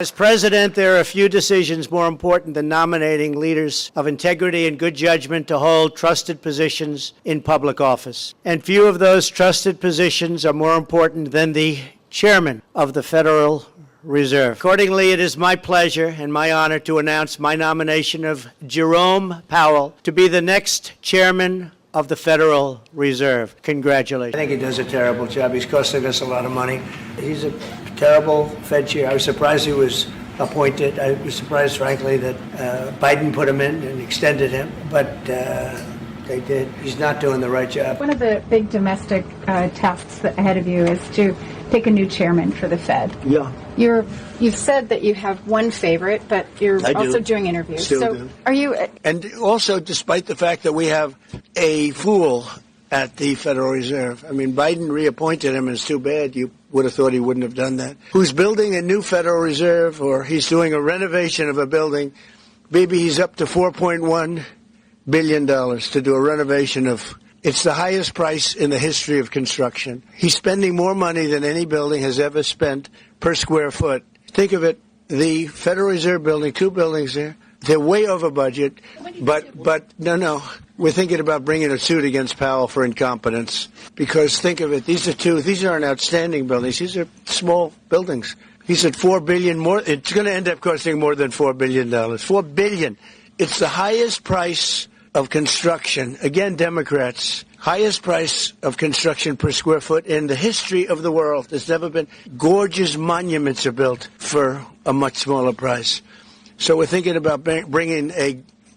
As president, there are a few decisions more important than nominating leaders of integrity and good judgment to hold trusted positions in public office. And few of those trusted positions are more important than the chairman of the Federal Reserve. Accordingly, it is my pleasure and my honor to announce my nomination of Jerome Powell to be the next chairman of the Federal Reserve. Congratulations. I think he does a terrible job. He's costing us a lot of money. He's a terrible Fed chair. I was surprised he was appointed. I was surprised, frankly, that Biden put him in and extended him, but they did. He's not doing the right job. One of the big domestic tasks ahead of you is to pick a new chairman for the Fed. Yeah. You've said that you have one favorite, but you're also doing interviews. Still do. Are you? And also, despite the fact that we have a fool at the Federal Reserve. I mean, Biden reappointed him, and it's too bad. You would have thought he wouldn't have done that. Who's building a new Federal Reserve, or he's doing a renovation of a building. Maybe he's up to $4.1 billion to do a renovation of. It's the highest price in the history of construction. He's spending more money than any building has ever spent per square foot. Think of it, the Federal Reserve building, 2 buildings there, they're way over budget, but no, we're thinking about bringing a suit against Powell for incompetence. Because think of it, these aren't outstanding buildings, these are small buildings. He said $4 billion more, it's going to end up costing more than $4 billion. $4 billion. It's the highest price of construction, again, Democrats, highest price of construction per square foot in the history of the world. There's never been. Gorgeous monuments are built for a much smaller price. So we're thinking about bringing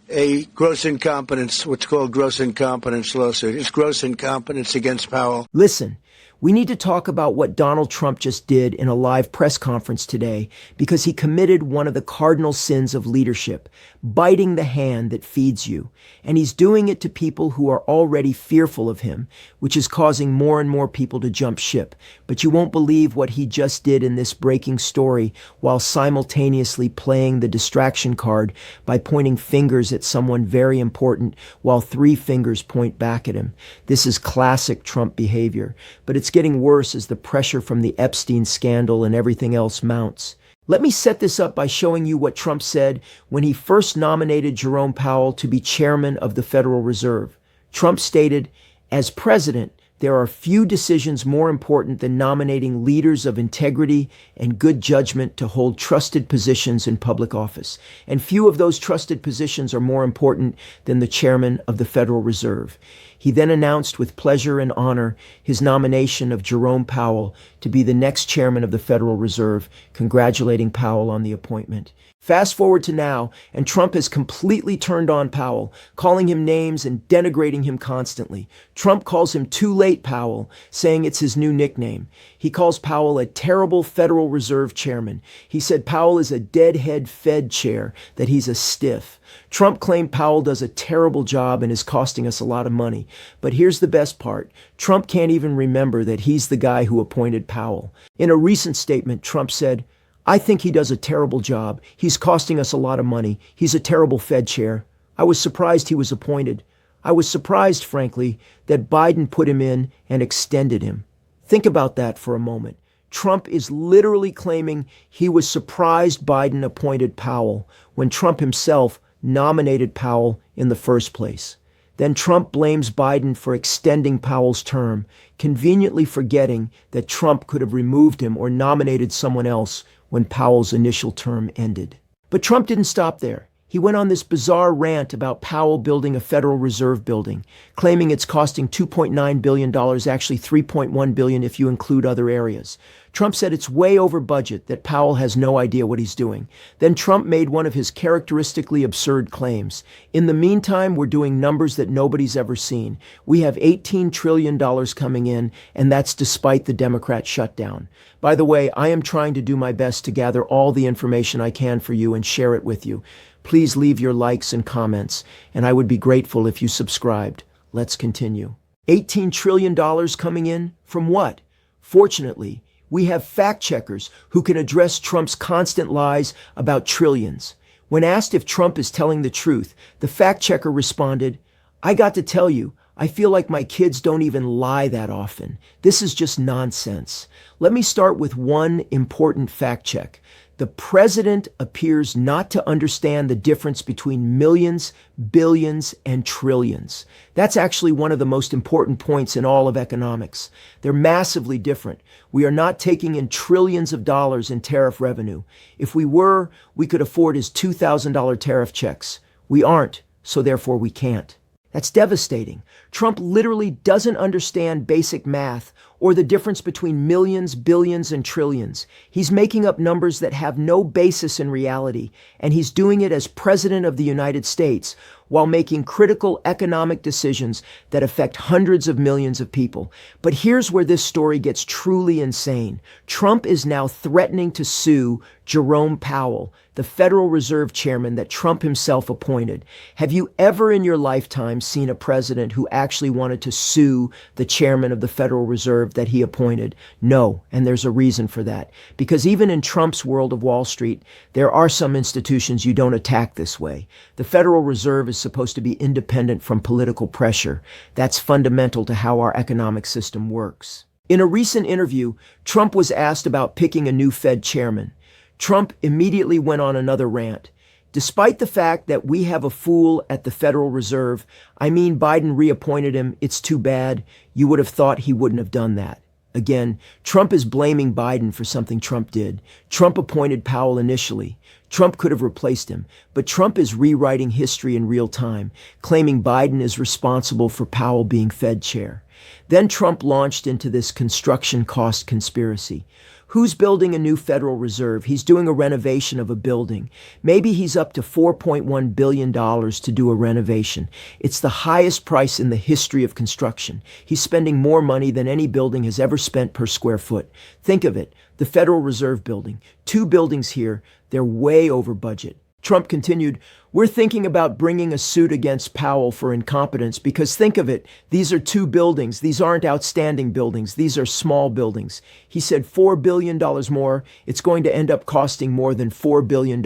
a gross incompetence, what's called gross incompetence lawsuit. It's gross incompetence against Powell. Listen, we need to talk about what Donald Trump just did in a live press conference today, because he committed one of the cardinal sins of leadership, biting the hand that feeds you. And he's doing it to people who are already fearful of him, which is causing more and more people to jump ship. But you won't believe what he just did in this breaking story while simultaneously playing the distraction card by pointing fingers at someone very important while 3 fingers point back at him. This is classic Trump behavior, but it's getting worse as the pressure from the Epstein scandal and everything else mounts. Let me set this up by showing you what Trump said when he first nominated Jerome Powell to be chairman of the Federal Reserve. Trump stated, "As president, there are few decisions more important than nominating leaders of integrity and good judgment to hold trusted positions in public office. And few of those trusted positions are more important than the chairman of the Federal Reserve." He then announced with pleasure and honor his nomination of Jerome Powell to be the next chairman of the Federal Reserve, congratulating Powell on the appointment. Fast forward to now, and Trump has completely turned on Powell, calling him names and denigrating him constantly. Trump calls him "Too Late Powell," saying it's his new nickname. He calls Powell a terrible Federal Reserve chairman. He said Powell is a deadhead Fed chair, that he's a stiff. Trump claimed Powell does a terrible job and is costing us a lot of money. But here's the best part. Trump can't even remember that he's the guy who appointed Powell. In a recent statement, Trump said, "I think he does a terrible job. He's costing us a lot of money. He's a terrible Fed chair. I was surprised he was appointed. I was surprised, frankly, that Biden put him in and extended him." Think about that for a moment. Trump is literally claiming he was surprised Biden appointed Powell when Trump himself nominated Powell in the first place. Then Trump blames Biden for extending Powell's term, conveniently forgetting that Trump could have removed him or nominated someone else when Powell's initial term ended. But Trump didn't stop there. He went on this bizarre rant about Powell building a Federal Reserve building, claiming it's costing $2.9 billion, actually $3.1 billion if you include other areas. Trump said it's way over budget, that Powell has no idea what he's doing. Then Trump made one of his characteristically absurd claims. "In the meantime, we're doing numbers that nobody's ever seen. We have $18 trillion coming in, and that's despite the Democrat shutdown." By the way, I am trying to do my best to gather all the information I can for you and share it with you. Please leave your likes and comments, and I would be grateful if you subscribed. Let's continue. $18 trillion coming in? From what? Fortunately, we have fact checkers who can address Trump's constant lies about trillions. When asked if Trump is telling the truth, the fact checker responded, "I got to tell you, I feel like my kids don't even lie that often. This is just nonsense." Let me start with one important fact check. The president appears not to understand the difference between millions, billions, and trillions. That's actually one of the most important points in all of economics. They're massively different. We are not taking in trillions of dollars in tariff revenue. If we were, we could afford his $2,000 tariff checks. We aren't, so therefore we can't. That's devastating. Trump literally doesn't understand basic math or the difference between millions, billions, and trillions. He's making up numbers that have no basis in reality, and he's doing it as President of the United States while making critical economic decisions that affect hundreds of millions of people. But here's where this story gets truly insane. Trump is now threatening to sue Jerome Powell, the Federal Reserve Chairman that Trump himself appointed. Have you ever in your lifetime seen a president who actually wanted to sue the chairman of the Federal Reserve that he appointed? No, and there's a reason for that. Because even in Trump's world of Wall Street, there are some institutions you don't attack this way. The Federal Reserve is supposed to be independent from political pressure. That's fundamental to how our economic system works. In a recent interview, Trump was asked about picking a new Fed chairman. Trump immediately went on another rant. Despite the fact that we have a fool at the Federal Reserve, I mean Biden reappointed him, it's too bad. You would have thought he wouldn't have done that. Again, Trump is blaming Biden for something Trump did. Trump appointed Powell initially. Trump could have replaced him, but Trump is rewriting history in real time, claiming Biden is responsible for Powell being Fed chair. Then Trump launched into this construction cost conspiracy. Who's building a new Federal Reserve? He's doing a renovation of a building. Maybe he's up to $4.1 billion to do a renovation. It's the highest price in the history of construction. He's spending more money than any building has ever spent per square foot. Think of it, the Federal Reserve Building. 2 buildings here, they're way over budget. Trump continued, "We're thinking about bringing a suit against Powell for incompetence because think of it, these are 2 buildings. These aren't outstanding buildings. These are small buildings." He said $4 billion more. It's going to end up costing more than $4 billion.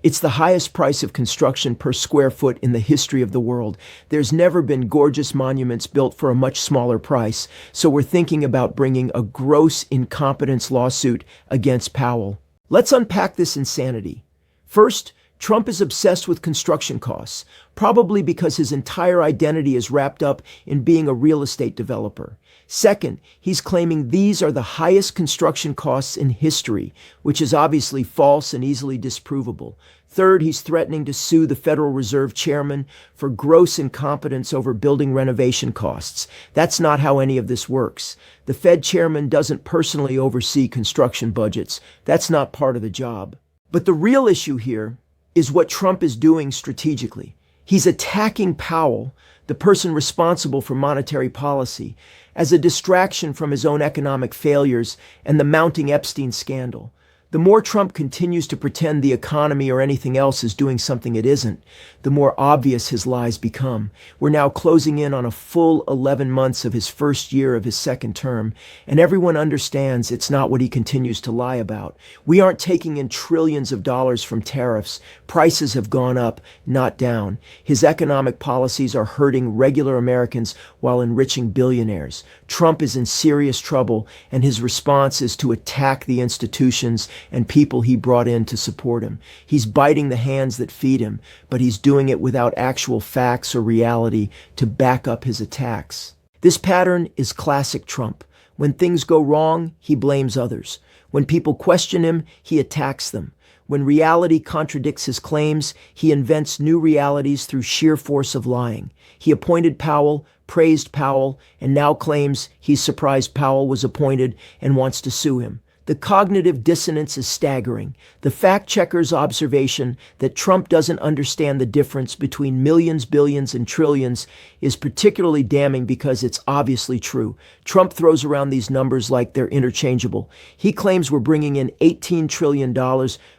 It's the highest price of construction per square foot in the history of the world. There's never been gorgeous monuments built for a much smaller price. So we're thinking about bringing a gross incompetence lawsuit against Powell. Let's unpack this insanity. First, Trump is obsessed with construction costs, probably because his entire identity is wrapped up in being a real estate developer. Second, he's claiming these are the highest construction costs in history, which is obviously false and easily disprovable. Third, he's threatening to sue the Federal Reserve Chairman for gross incompetence over building renovation costs. That's not how any of this works. The Fed Chairman doesn't personally oversee construction budgets. That's not part of the job. But the real issue here is what Trump is doing strategically. He's attacking Powell, the person responsible for monetary policy, as a distraction from his own economic failures and the mounting Epstein scandal. The more Trump continues to pretend the economy or anything else is doing something it isn't, the more obvious his lies become. We're now closing in on a full 11 months of his first year of his second term, and everyone understands it's not what he continues to lie about. We aren't taking in trillions of dollars from tariffs. Prices have gone up, not down. His economic policies are hurting regular Americans while enriching billionaires. Trump is in serious trouble, and his response is to attack the institutions and people he brought in to support him. He's biting the hands that feed him, but he's doing it without actual facts or reality to back up his attacks. This pattern is classic Trump. When things go wrong, he blames others. When people question him, he attacks them. When reality contradicts his claims, he invents new realities through sheer force of lying. He appointed Powell, praised Powell, and now claims he's surprised Powell was appointed and wants to sue him. The cognitive dissonance is staggering. The fact-checker's observation that Trump doesn't understand the difference between millions, billions, and trillions is particularly damning because it's obviously true. Trump throws around these numbers like they're interchangeable. He claims we're bringing in $18 trillion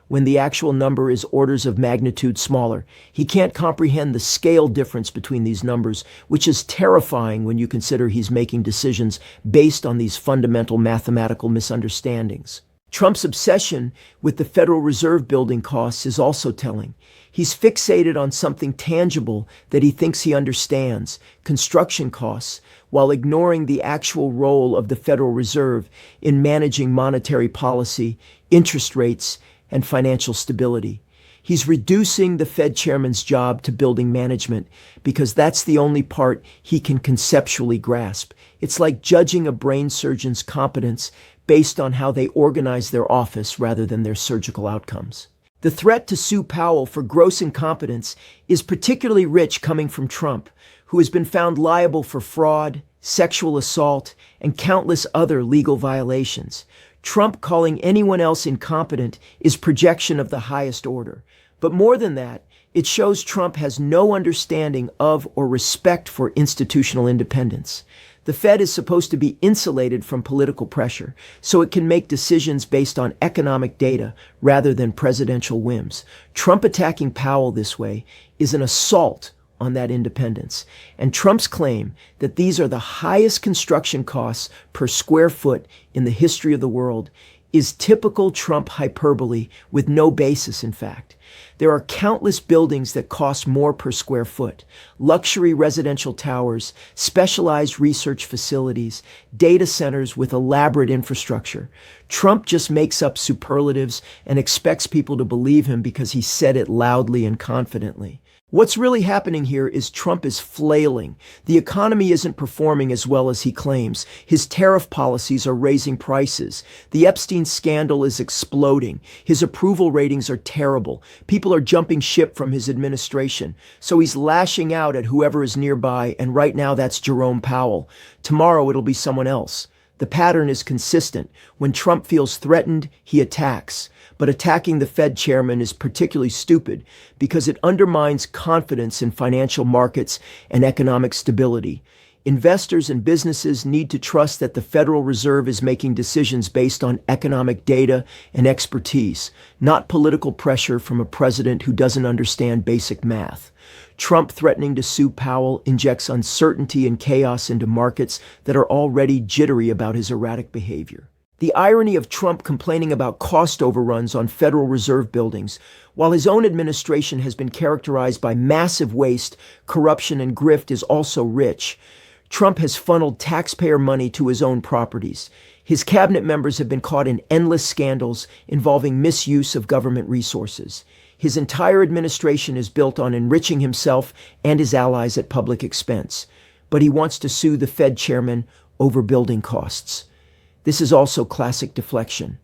when the actual number is orders of magnitude smaller. He can't comprehend the scale difference between these numbers, which is terrifying when you consider he's making decisions based on these fundamental mathematical misunderstandings. Trump's obsession with the Federal Reserve building costs is also telling. He's fixated on something tangible that he thinks he understands, construction costs, while ignoring the actual role of the Federal Reserve in managing monetary policy, interest rates, and financial stability. He's reducing the Fed chairman's job to building management because that's the only part he can conceptually grasp. It's like judging a brain surgeon's competence based on how they organize their office rather than their surgical outcomes. The threat to sue Powell for gross incompetence is particularly rich coming from Trump, who has been found liable for fraud, sexual assault, and countless other legal violations. Trump calling anyone else incompetent is projection of the highest order. But more than that, it shows Trump has no understanding of or respect for institutional independence. The Fed is supposed to be insulated from political pressure, so it can make decisions based on economic data rather than presidential whims. Trump attacking Powell this way is an assault on that independence. And Trump's claim that these are the highest construction costs per square foot in the history of the world is typical Trump hyperbole with no basis, in fact. There are countless buildings that cost more per square foot: luxury residential towers, specialized research facilities, data centers with elaborate infrastructure. Trump just makes up superlatives and expects people to believe him because he said it loudly and confidently. What's really happening here is Trump is flailing. The economy isn't performing as well as he claims. His tariff policies are raising prices. The Epstein scandal is exploding. His approval ratings are terrible. People are jumping ship from his administration. So he's lashing out at whoever is nearby, and right now that's Jerome Powell. Tomorrow it'll be someone else. The pattern is consistent. When Trump feels threatened, he attacks. But attacking the Fed chairman is particularly stupid because it undermines confidence in financial markets and economic stability. Investors and businesses need to trust that the Federal Reserve is making decisions based on economic data and expertise, not political pressure from a president who doesn't understand basic math. Trump threatening to sue Powell injects uncertainty and chaos into markets that are already jittery about his erratic behavior. The irony of Trump complaining about cost overruns on Federal Reserve buildings, while his own administration has been characterized by massive waste, corruption, and grift, is also rich. Trump has funneled taxpayer money to his own properties. His cabinet members have been caught in endless scandals involving misuse of government resources. His entire administration is built on enriching himself and his allies at public expense. But he wants to sue the Fed chairman over building costs. This is also classic deflection.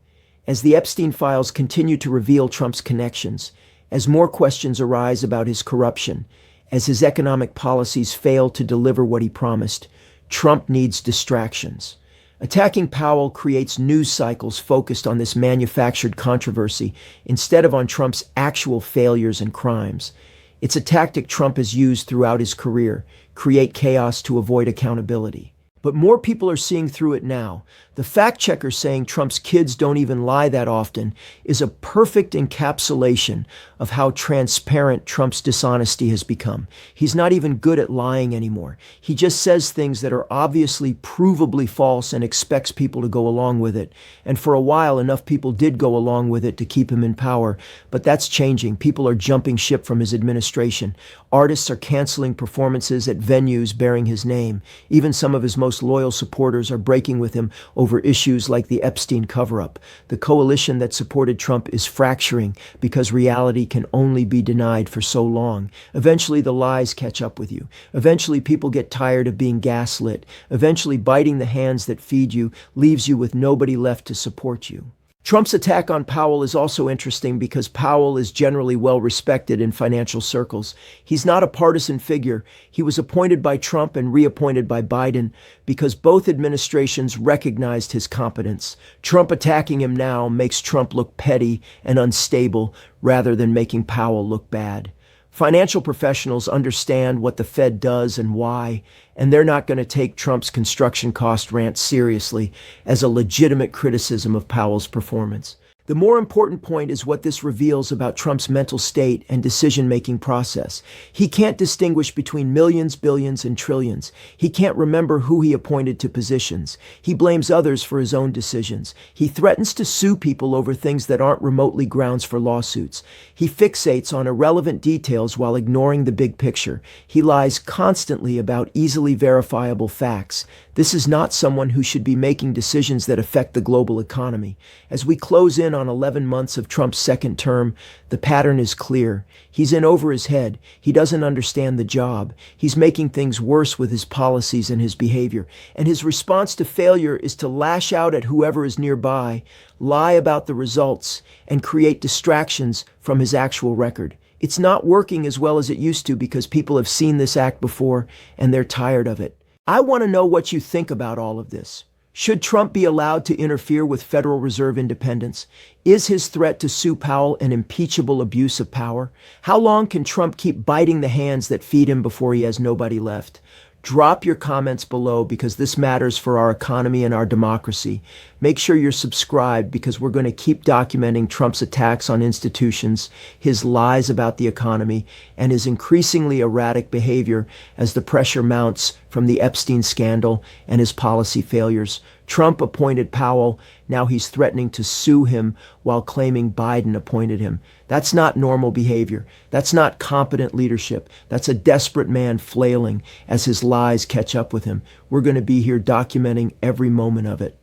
As the Epstein files continue to reveal Trump's connections, as more questions arise about his corruption, as his economic policies fail to deliver what he promised, Trump needs distractions. Attacking Powell creates news cycles focused on this manufactured controversy instead of on Trump's actual failures and crimes. It's a tactic Trump has used throughout his career: create chaos to avoid accountability. But more people are seeing through it now. The fact checker saying Trump's kids don't even lie that often is a perfect encapsulation of how transparent Trump's dishonesty has become. He's not even good at lying anymore. He just says things that are obviously provably false and expects people to go along with it. And for a while, enough people did go along with it to keep him in power. But that's changing. People are jumping ship from his administration. Artists are canceling performances at venues bearing his name. Even some of his most loyal supporters are breaking with him over issues like the Epstein cover-up. The coalition that supported Trump is fracturing because reality can only be denied for so long. Eventually the lies catch up with you. Eventually people get tired of being gaslit. Eventually biting the hands that feed you leaves you with nobody left to support you. Trump's attack on Powell is also interesting because Powell is generally well respected in financial circles. He's not a partisan figure. He was appointed by Trump and reappointed by Biden because both administrations recognized his competence. Trump attacking him now makes Trump look petty and unstable rather than making Powell look bad. Financial professionals understand what the Fed does and why, and they're not going to take Trump's construction cost rant seriously as a legitimate criticism of Powell's performance. The more important point is what this reveals about Trump's mental state and decision-making process. He can't distinguish between millions, billions, and trillions. He can't remember who he appointed to positions. He blames others for his own decisions. He threatens to sue people over things that aren't remotely grounds for lawsuits. He fixates on irrelevant details while ignoring the big picture. He lies constantly about easily verifiable facts. This is not someone who should be making decisions that affect the global economy. As we close in on 11 months of Trump's second term, the pattern is clear. He's in over his head. He doesn't understand the job. He's making things worse with his policies and his behavior. And his response to failure is to lash out at whoever is nearby, lie about the results, and create distractions from his actual record. It's not working as well as it used to because people have seen this act before and they're tired of it. I want to know what you think about all of this. Should Trump be allowed to interfere with Federal Reserve independence? Is his threat to Sue Powell an impeachable abuse of power? How long can Trump keep biting the hands that feed him before he has nobody left? Drop your comments below because this matters for our economy and our democracy. Make sure you're subscribed because we're going to keep documenting Trump's attacks on institutions, his lies about the economy, and his increasingly erratic behavior as the pressure mounts from the Epstein scandal and his policy failures. Trump appointed Powell. Now he's threatening to sue him while claiming Biden appointed him. That's not normal behavior. That's not competent leadership. That's a desperate man flailing as his lies catch up with him. We're going to be here documenting every moment of it.